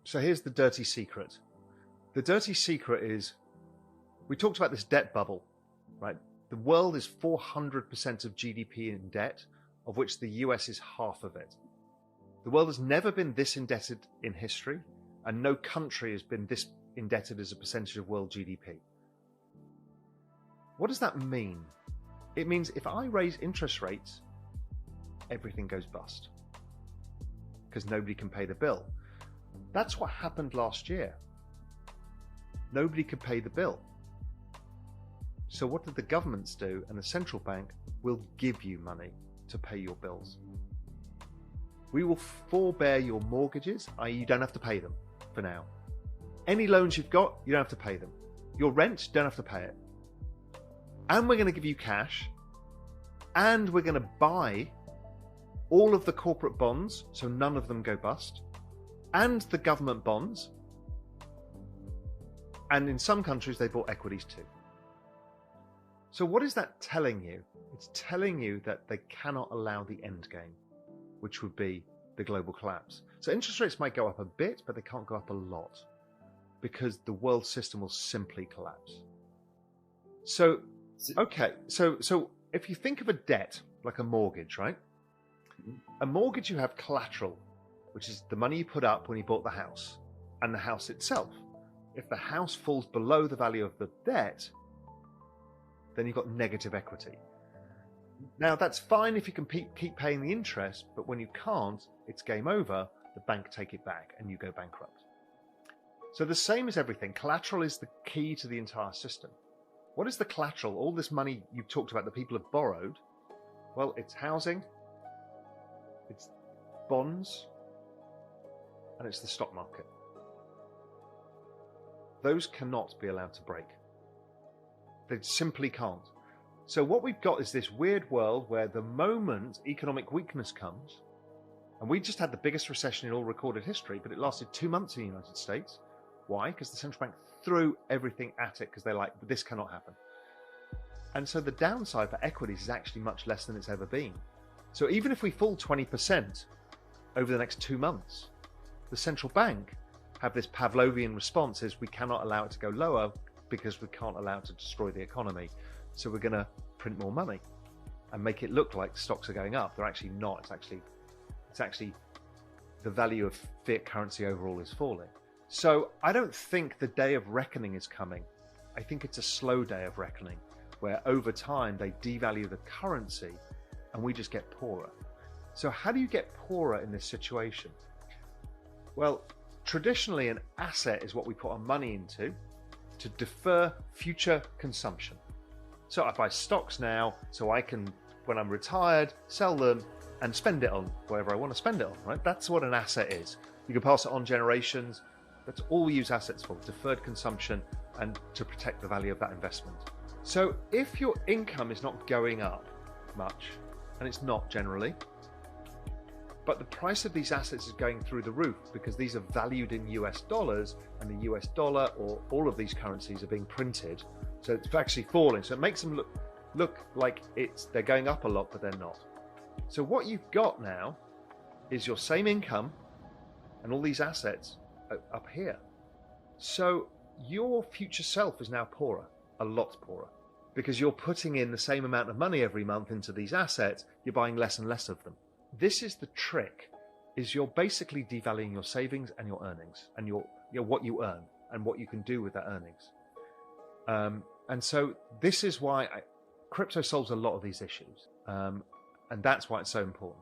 So here's the dirty secret. The dirty secret is, we talked about this debt bubble, right? The world is 400% of GDP in debt, of which the US is half of it. The world has never been this indebted in history, and no country has been this indebted as a percentage of world GDP. What does that mean? It means if I raise interest rates, everything goes bust because nobody can pay the bill. That's what happened last year. Nobody could pay the bill. So what did the governments do? And the central bank will give you money to pay your bills. We will forbear your mortgages, i.e. you don't have to pay them for now. Any loans you've got, you don't have to pay them. Your rent, you don't have to pay it. And we're going to give you cash, and we're going to buy all of the corporate bonds, so none of them go bust, and the government bonds, and in some countries they bought equities too. So what is that telling you? It's telling you that they cannot allow the end game, which would be the global collapse. So interest rates might go up a bit, but they can't go up a lot because the world system will simply collapse. So, okay, so if you think of a debt like a mortgage, right? A mortgage, you have collateral, which is the money you put up when you bought the house, and the house itself. If the house falls below the value of the debt, then you've got negative equity. Now, that's fine if you can keep paying the interest, but when you can't, it's game over. The bank take it back and you go bankrupt. So the same as everything, collateral is the key to the entire system. What is the collateral? All this money you've talked about that people have borrowed, well, it's housing, it's bonds, and it's the stock market. Those cannot be allowed to break. They simply can't. So what we've got is this weird world where the moment economic weakness comes, and we just had the biggest recession in all recorded history, but it lasted 2 months in the United States. Why? Because the central bank threw everything at it because they're like, this cannot happen. And so the downside for equities is actually much less than it's ever been. So even if we fall 20% over the next 2 months, the central bank have this Pavlovian response is we cannot allow it to go lower because we can't allow it to destroy the economy. So we're going to print more money and make it look like stocks are going up. They're actually not. It's actually the value of fiat currency overall is falling. So I don't think the day of reckoning is coming. I think it's a slow day of reckoning where over time they devalue the currency and we just get poorer. So how do you get poorer in this situation? Well, traditionally an asset is what we put our money into to defer future consumption. So I buy stocks now so I can, when I'm retired, sell them and spend it on whatever I want to spend it on, right? That's what an asset is. You can pass it on generations. That's all we use assets for, deferred consumption and to protect the value of that investment. So if your income is not going up much, and it's not generally, but the price of these assets is going through the roof because these are valued in US dollars and the US dollar or all of these currencies are being printed. So it's actually falling. So it makes them look like they're going up a lot, but they're not. So what you've got now is your same income and all these assets up here. So your future self is now poorer, a lot poorer, because you're putting in the same amount of money every month into these assets. You're buying less and less of them. This is the trick, is you're basically devaluing your savings and your earnings and your what you earn and what you can do with that earnings. And so this is why crypto solves a lot of these issues. And that's why it's so important.